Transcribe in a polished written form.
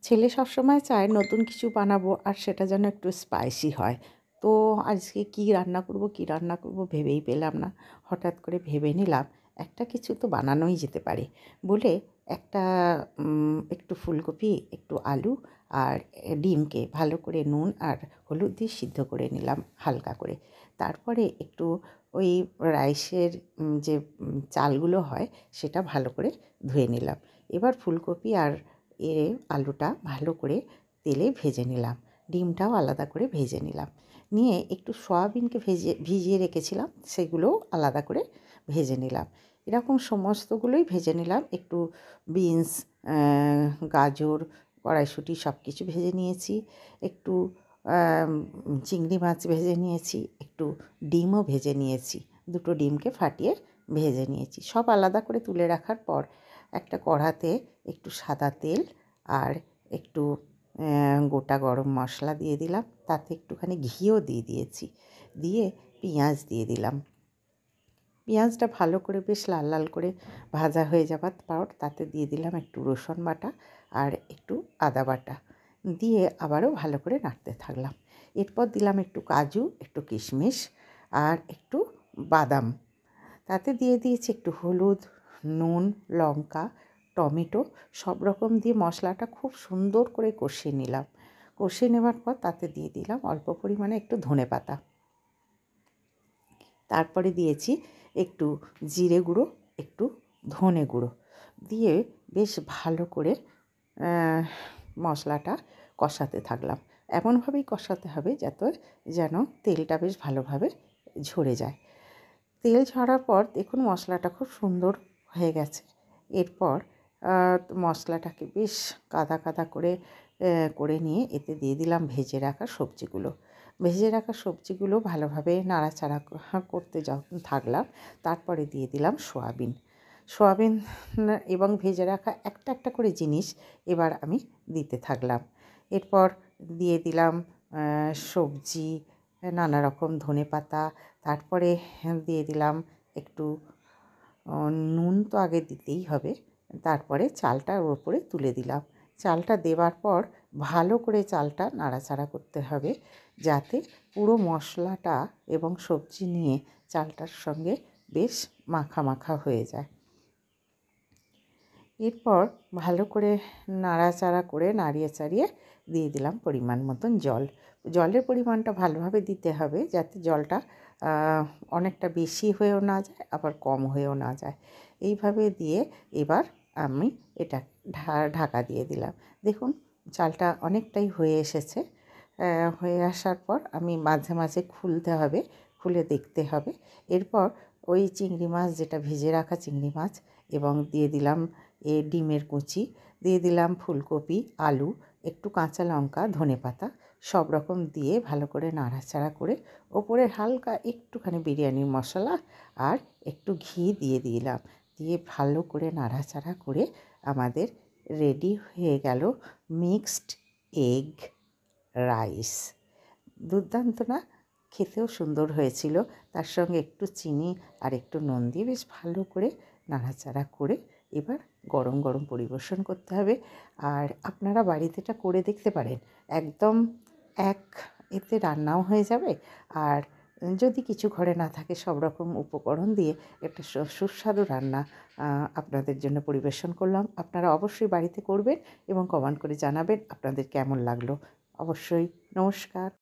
ছেলে সবসময় চায় নতুন কিছু বানাবো আর সেটা যেন একটু স্পাইসি হয়। তো আজকে কী রান্না করব ভেবেই পেলাম না। হঠাৎ করে ভেবে নিলাম একটা কিছু তো বানানোই যেতে পারে বলে একটা একটু ফুলকপি, একটু আলু আর ডিমকে ভালো করে নুন আর হলুদ দিয়ে সিদ্ধ করে নিলাম হালকা করে। তারপরে একটু ওই রাইসের যে চালগুলো হয় সেটা ভালো করে ধুয়ে নিলাম। এবার ফুলকপি আর আলুটা ভালো করে তেলে ভেজে নিলাম। ডিমটাও আলাদা করে ভেজে নিলাম। নিয়ে একটু সয়াবিনকে ভিজিয়ে রেখেছিলাম, সেগুলোও আলাদা করে ভেজে নিলাম। এরকম সমস্তগুলোই ভেজে নিলাম। একটু বিনস, গাজর, কড়াইশুঁটি সব কিছু ভেজে নিয়েছি। একটু চিংড়ি মাছ ভেজে নিয়েছি। একটু ডিমও ভেজে নিয়েছি। দুটো ডিমকে ফাটিয়ে ভেজে নিয়েছি। সব আলাদা করে তুলে রাখার পর একটা কড়াতে একটু সাদা তেল আর একটু গোটা গরম মশলা দিয়ে দিলাম। তাতে একটুখানি ঘিও দিয়ে দিয়েছি। দিয়ে পেঁয়াজ দিয়ে দিলাম। পেঁয়াজটা ভালো করে বেশ লাল লাল করে ভাজা হয়ে যাবার পর তাতে দিয়ে দিলাম একটু রসুন বাটা আর একটু আদা বাটা। দিয়ে আবারও ভালো করে নাড়তে থাকলাম। এরপর দিলাম একটু কাজু, একটু কিশমিশ আর একটু বাদাম। তাতে দিয়ে দিয়েছি একটু হলুদ, নুন, লঙ্কা, টমেটো সব রকম দিয়ে মশলাটা খুব সুন্দর করে কষিয়ে নিলাম। কষিয়ে নেওয়ার পর তাতে দিয়ে দিলাম অল্প পরিমাণে একটু ধনেপাতা। তারপরে দিয়েছি একটু জিরে গুঁড়ো, একটু ধনে গুঁড়ো দিয়ে বেশ ভালো করে মশলাটা কষাতে থাকলাম। এমনভাবেই কষাতে হবে যেন তেলটা বেশ ভালোভাবে ঝরে যায়। তেল ঝরার পর দেখুন মশলাটা খুব সুন্দর হয়ে গেছে। এরপর মশলাটাকে বেশ কাদা কাদা করে নিয়ে এতে দিয়ে দিলাম ভেজে রাখা সবজিগুলো। ভেজে রাখা সবজিগুলো ভালোভাবে নাড়াচাড়া করতে যখন থাকলাম, তারপরে দিয়ে দিলাম সোয়াবিন এবং ভেজে রাখা একটা একটা করে জিনিস এবার আমি দিতে থাকলাম। এরপর দিয়ে দিলাম সবজি, নানা রকম ধনেপাতা। তারপরে দিয়ে দিলাম একটু নুন তো আগে দিতেই হবে। তারপরে চালটা ওর উপরে তুলে দিলাম। চালটা দেওয়ার পর ভালো করে চালটা নাড়াচাড়া করতে হবে যাতে পুরো মশলাটা এবং সবজি নিয়ে চালটার সঙ্গে বেশ মাখা মাখা হয়ে যায়। এরপর ভালো করে নাড়াচাড়া করে নাড়িয়ে চাড়িয়ে দিয়ে দিলাম পরিমাণ মতন জল। জলের পরিমাণটা ভালোভাবে দিতে হবে যাতে জলটা অনেকটা বেশি হয়েও না যায় আবার কম হয়েও না যায়। এইভাবে দিয়ে এবার আমি এটা ঢাকা দিয়ে দিলাম। দেখুন চালটা অনেকটাই হয়ে এসেছে। হয়ে আসার পর আমি মাঝে মাঝে খুলে দেখতে হবে। এরপর ওই চিংড়ি মাছ, যেটা ভেজে রাখা চিংড়ি মাছ, এবং দিয়ে দিলাম ডিমের কুচি, দিয়ে দিলাম ফুলকপি, আলু, একটু কাঁচা লঙ্কা, ধনেপাতা সব রকম দিয়ে ভালো করে নাড়াচাড়া করে ওপরে হালকা একটুখানি বিরিয়ানির মশলা আর একটু ঘি দিয়ে দিলাম। দিয়ে ভালো করে নাড়াচাড়া করে আমাদের রেডি হয়ে গেল মিক্সড এগ রাইস। দুর্দান্ত না? খেতেও সুন্দর হয়েছিল। তার সঙ্গে একটু চিনি আর একটু নুন দিয়ে বেশ ভালো করে নাড়াচাড়া করে এবার গরম গরম পরিবেশন করতে হবে। আর আপনারা বাড়িতে এটা করে দেখতে পারেন। একদম এতে রান্নাও হয়ে যাবে। আর যদি কিছু ঘরে না থাকে সব রকম উপকরণ দিয়ে একটা সুস্বাদু রান্না আপনাদের জন্য পরিবেশন করলাম। আপনারা অবশ্যই বাড়িতে করবেন এবং কমেন্ট করে জানাবেন আপনাদের কেমন লাগলো। অবশ্যই। নমস্কার।